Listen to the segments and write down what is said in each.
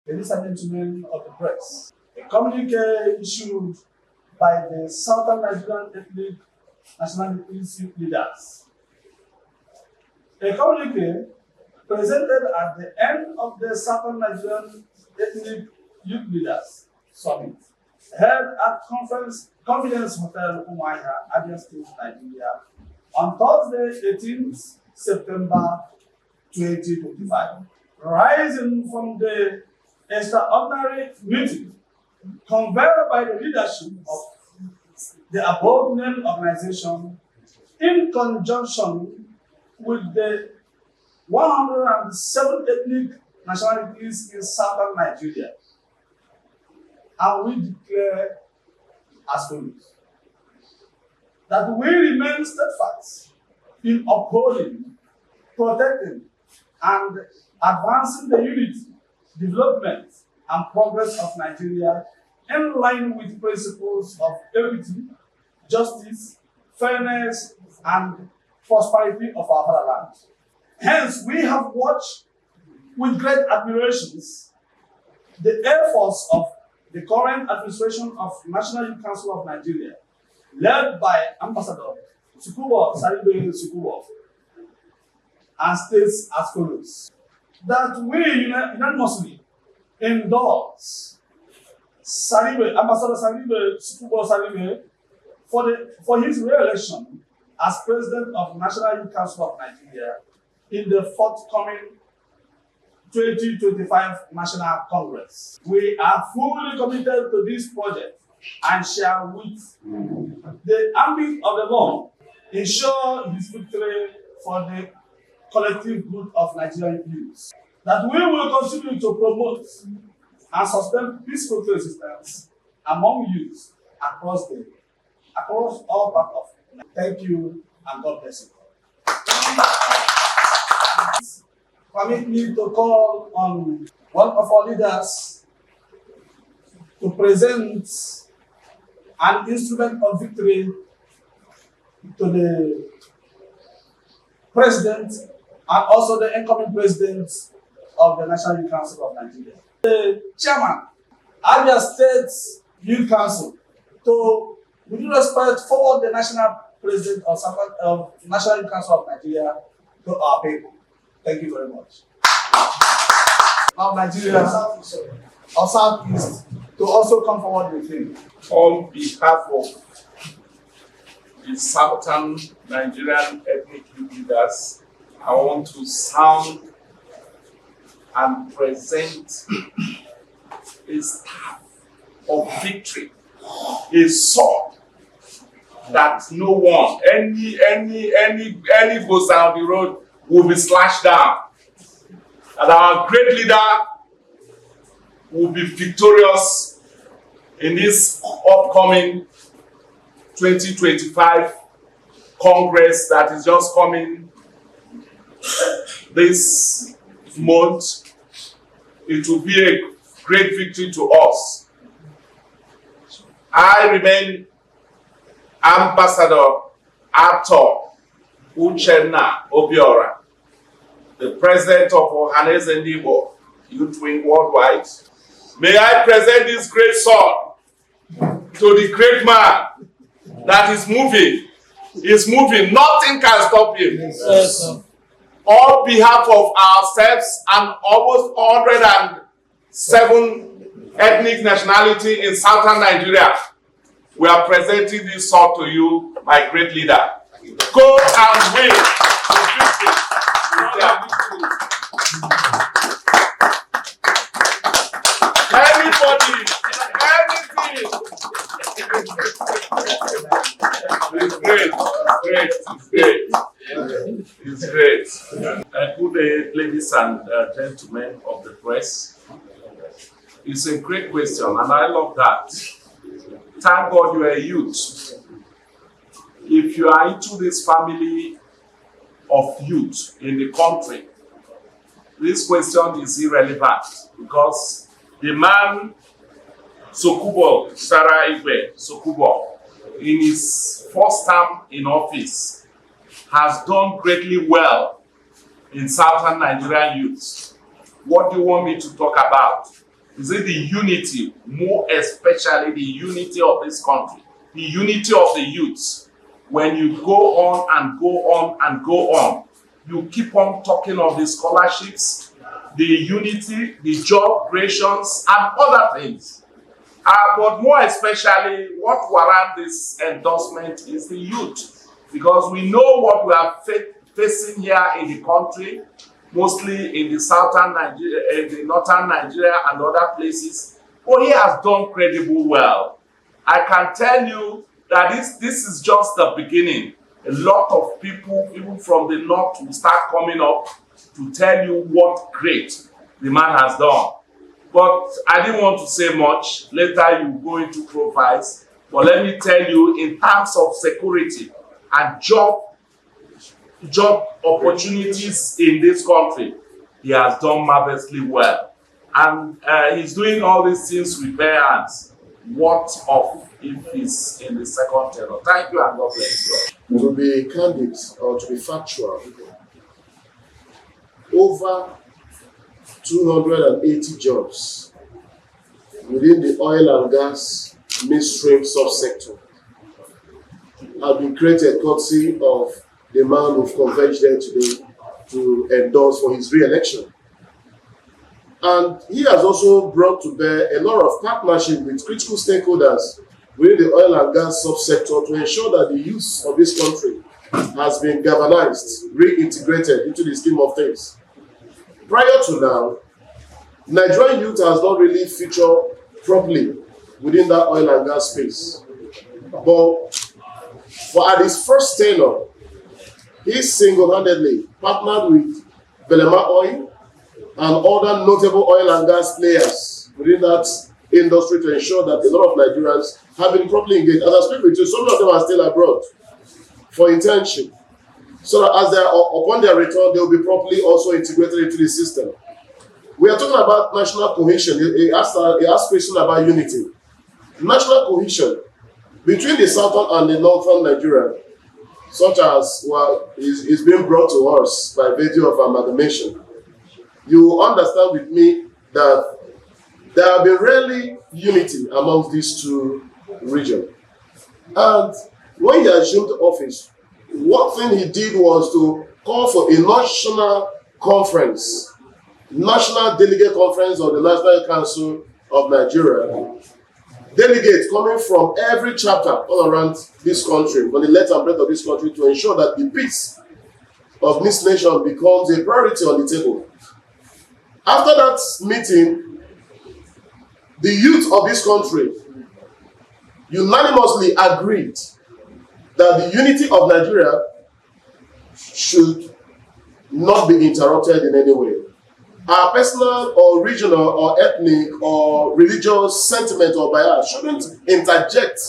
ladies and gentlemen of the press, a communique issued by the Southern Nigerian ethnic nationalities youth leaders. A communique presented at the end of the Southern Nigerian ethnic youth leaders summit held at Confidence Hotel, Umuahia, Abia State, Nigeria, on Thursday, 18th September 2025. Rising from the extraordinary meeting convened by the leadership of the above-named organization in conjunction with the 107 ethnic nationalities in southern Nigeria, and we declare as follows: that we remain steadfast in upholding, protecting, and advancing the unity, development, and progress of Nigeria in line with principles of equity, justice, fairness, and prosperity of our fatherland. Hence, we have watched with great admirations the efforts of the current administration of National Youth Council of Nigeria, led by Ambassador Sukubo Sara-Igbe Sukubo, and states as follows: that we unanimously endorse Ambassador Sukubo Sara-Igbe for his re-election as President of National Youth Council of Nigeria in the forthcoming 2025 National Congress. We are fully committed to this project and shall, with the ambit of the law, ensure his victory for the collective good of Nigerian youth. That we will continue to promote and sustain peaceful coexistence among youth across all parts of it. Thank you, and God bless you. Permit me to call on one of our leaders to present an instrument of victory to the President and also the incoming President of the National Youth Council of Nigeria. The Chairman, Abia State Youth Council, to, with due respect, forward the National President of National Youth Council of Nigeria to our people. Thank you very much. Now, Nigeria, our Southeast, to also come forward with him. On behalf of the Southern Nigerian ethnic youth leaders, I want to sound and present a staff of victory, a sword that no one, any goes down the road will be slashed down. And our great leader will be victorious in this upcoming 2025 Congress that is just coming this month. It will be a great victory to us. I remain Ambassador Actor Uchenna Obiora, the President of Ohanaeze Ndigbo Youth Wing Worldwide. May I present this great sword to the great man that is moving. He's moving. Nothing can stop him. Yes. On behalf of ourselves and almost 107 ethnic nationality in southern Nigeria, we are presenting this sword to you, my great leader. Go and win the victory. Anybody, anything. It's great, it's great. Good day, ladies and gentlemen of the press. It's a great question, and I love that. Thank God you are a youth. If you are into this family of youth in the country, this question is irrelevant because the man Sukubo Sara-Igbe Sukubo, in his first term in office, has done greatly well in southern Nigerian youth. What do you want me to talk about? Is it the unity, more especially the unity of this country, the unity of the youths? When you go on and go on and go on, you keep on talking of the scholarships, the unity, the job creations, and other things. But more especially, what warrants this endorsement is the youth, because we know what we are facing here in the country, mostly in the southern Nigeria, in the northern Nigeria and other places. But he has done credible well. I can tell you that this is just the beginning. A lot of people, even from the north, will start coming up to tell you what great the man has done. But I didn't want to say much. Later you go into profiles. But let me tell you, in terms of security and job opportunities in this country, he has done marvelously well. And he's doing all these things with bare hands. What of if he's in the second tenure? Thank you and God bless you. To be candid or to be factual, over 280 jobs within the oil and gas midstream subsector have been created courtesy of the man who've convened there today to endorse for his re-election. And he has also brought to bear a lot of partnership with critical stakeholders within the oil and gas subsector to ensure that the use of this country has been galvanized, reintegrated into the scheme of things. Prior to now, Nigerian youth has not really featured properly within that oil and gas space. But for at his first tenure, he single-handedly partnered with Belema Oil and other notable oil and gas players within that industry to ensure that a lot of Nigerians have been properly engaged. As I speak with you, some of them are still abroad for internship. So that as they are upon their return, they will be properly also integrated into the system. We are talking about national cohesion. He asked a question about unity. National cohesion between the southern and the northern Nigeria, such as is being brought to us by virtue of amalgamation. You understand with me that there have been rarely unity amongst these two regions. And when he assumed office, one thing he did was to call for a national conference, national delegate conference of the National Council of Nigeria. Delegates coming from every chapter all around this country, from the length and breadth of this country, to ensure that the peace of this nation becomes a priority on the table. After that meeting, the youth of this country unanimously agreed that the unity of Nigeria should not be interrupted in any way. Our personal or regional or ethnic or religious sentiment or bias shouldn't interject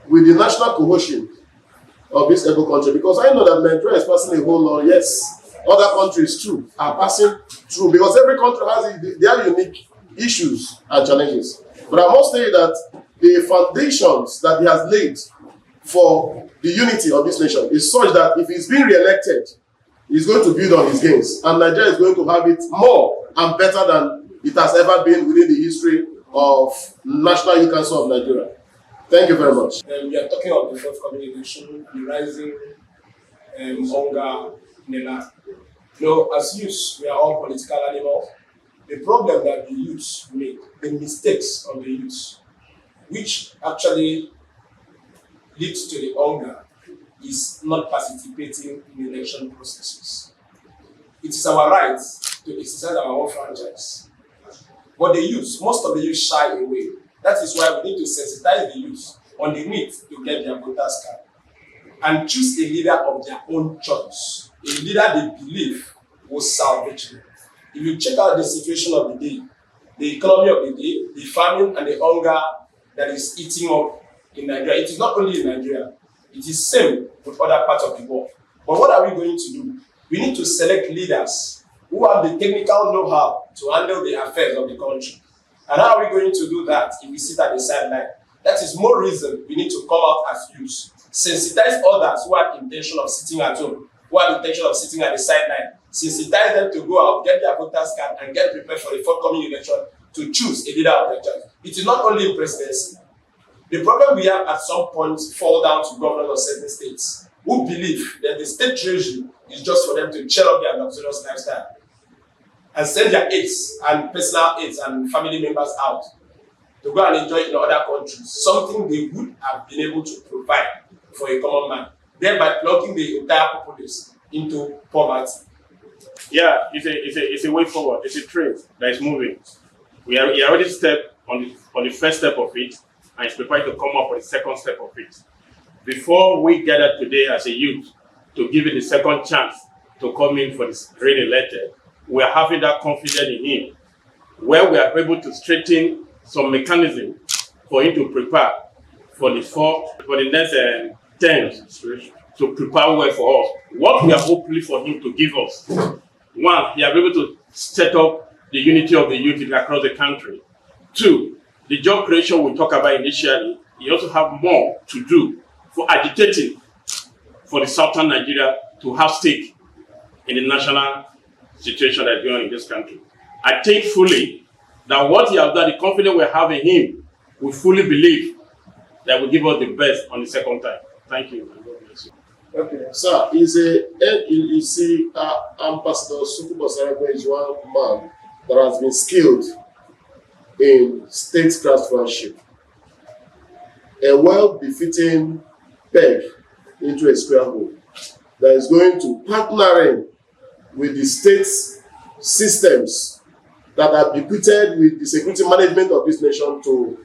with the national cohesion of this able country, because I know that Nigeria is passing a whole lot. Yes, other countries too are passing through, because every country has their unique issues and challenges. But I must say that the foundations that he has laid for the unity of this nation is such that if he's being re-elected, he's going to build on his gains, and Nigeria is going to have it more and better than it has ever been within the history of National Youth Council of Nigeria. Thank you very much. We are talking of the forthcoming election, the rising hunger in the land. You know, as youths, we are all political animals. The problem that the youths make, the mistakes of the youths, which actually leads to the hunger, is not participating in election processes. It is our right to exercise our own franchise. But the youth, most of the youth shy away. That is why we need to sensitize the youth on the need to get their voters card and choose a leader of their own choice, a leader they believe will salvage them. If you check out the situation of the day, the economy of the day, the famine and the hunger that is eating up in Nigeria, it is not only in Nigeria, it is same with other parts of the world. But what are we going to do? We need to select leaders who have the technical know-how to handle the affairs of the country. And how are we going to do that if we sit at the sideline? That is more reason we need to come out as youths. Sensitize others who have the intention of sitting at home, who have the intention of sitting at the sideline. Sensitize them to go out, get their voters card, and get prepared for the forthcoming election to choose a leader of their choice. It is not only in presidency. The problem we have at some point fall down to governors of certain states who believe that the state treasury is just for them to cheer up their luxurious lifestyle and send their aides and personal aides and family members out to go and enjoy it in other countries, something they would have been able to provide for a common man, thereby plunging the entire populace into poverty. Yeah, it's a way forward. It's a trend that is moving. We already stepped on the first step of it, and it's prepared to come up with the second step of it. Before we gathered today as a youth to give it the second chance to come in for this re-elected, we are having that confidence in him, where we are able to straighten some mechanism for him to prepare for the next terms, to prepare well for us. What we are hoping for him to give us: one, he is able to set up the unity of the youth across the country. Two, the job creation we talk about initially, he also have more to do for agitating for the southern Nigeria to have stake in the national situation that's going on in this country. I think fully that what he has done, the confidence we have in him, we fully believe that will give us the best on the second time. Thank you. Okay, sir, you see, Ambassador Sukubo Sara-Igbe is one man that has been skilled in state craftsmanship. A well-befitting peg into a square hole that is going to partnering with the state systems that are bequeathed with the security management of this nation to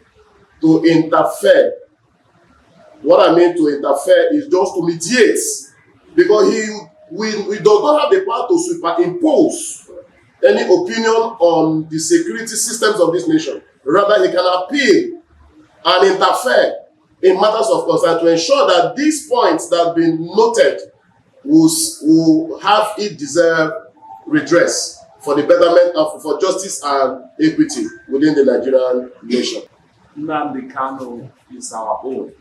interfere. What I mean to interfere is just to mediate, because we do not have the power to superimpose any opinion on the security systems of this nation. Rather, he can appeal and interfere in matters of concern to ensure that these points that have been noted will have it deserved redress for the betterment of for justice and equity within the Nigerian nation. Nnamdi Kanu is our own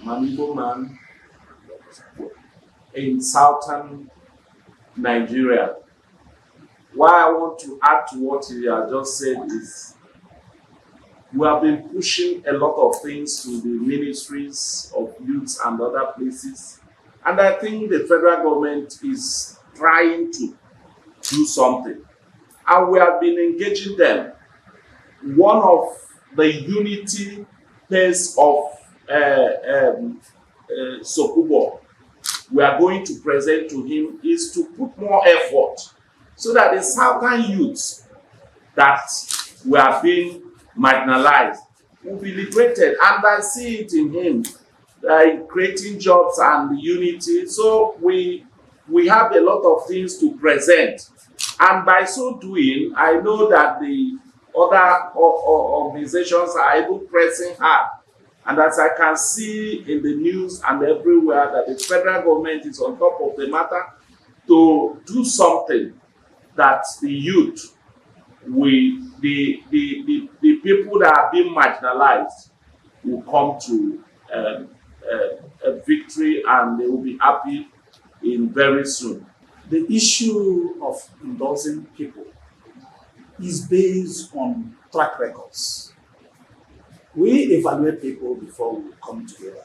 Igbo man in southern Nigeria. Why I want to add to what you have just said is we have been pushing a lot of things to the ministries of youth and other places. And I think the federal government is trying to do something. And we have been engaging them. One of the unity pace of Sukubo we are going to present to him is to put more effort so that the southern youths that were being marginalized will be liberated. And I see it in him, creating jobs and unity. So we have a lot of things to present. And by so doing, I know that the other organizations are able pressing hard. And as I can see in the news and everywhere, that the federal government is on top of the matter to do something that the youth, the people that are being marginalized will come to a victory, and they will be happy in very soon. The issue of endorsing people is based on track records. We evaluate people before we come together.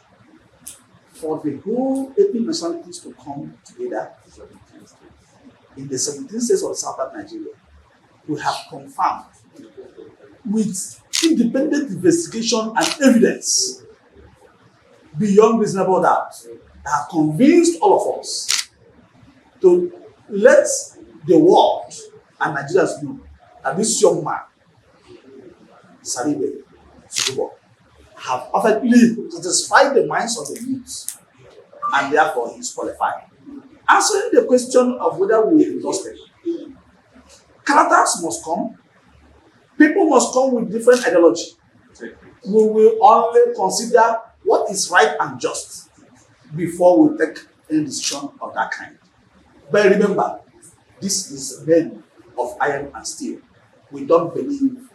For the whole 18 nationalities to come together in the 17 states of southern Nigeria, we have confirmed with independent investigation and evidence beyond reasonable doubt that have convinced all of us to let the world and Nigerians know that this young man, Sara-Igbe Sukubo, have perfectly satisfied the minds of the youth, and therefore he is qualified. Answering the question of whether we endorse them, characters must come, people must come with different ideology. We will only consider what is right and just before we take any decision of that kind. But remember, this is men of iron and steel. We don't believe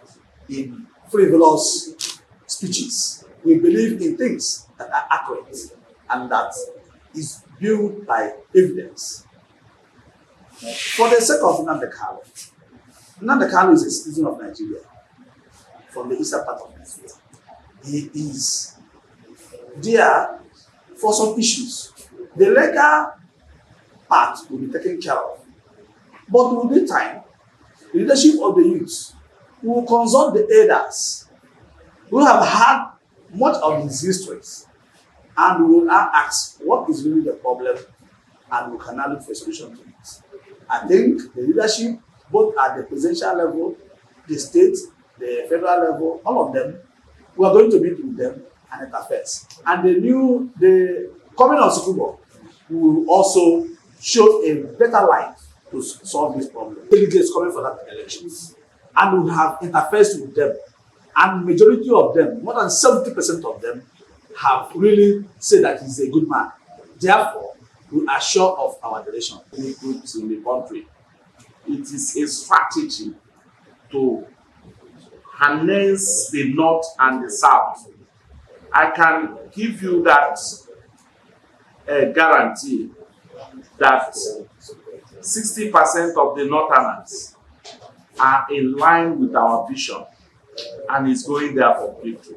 in frivolous speeches. We believe in things that are accurate and that is built by evidence. For the sake of Nnamdi Kanu, Nnamdi Kanu is a citizen of Nigeria from the eastern part of Nigeria. He is there for some issues. The legal part will be taken care of. But with the time, the leadership of the youth will consult the elders who have had much of his histories, and we will now ask what is really the problem, and we can now look for a solution to it. I think the leadership, both at the presidential level, the state, the federal level, all of them, we are going to meet with them and interface. And the coming of Sukubo will also show a better light to solve this problem. Delegates coming for that elections, and we have interfaced with them. And majority of them, more than 70% of them, have really said that he's a good man. Therefore, we are sure of our direction. Any groups in the country, it is a strategy to harness the north and the south. I can give you that guarantee that 60% of the northerners are in line with our vision, and is going there for victory.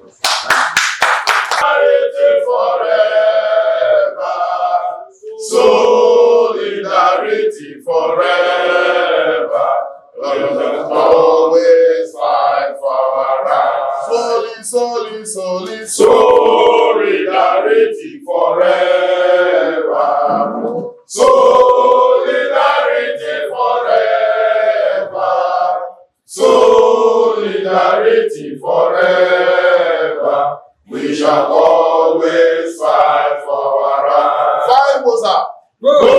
Solidarity forever. Always fight for our rights. Solidarity forever. Solidarity forever. Solidarity forever. We shall always fight for our rights. Fight, Mosa. Go!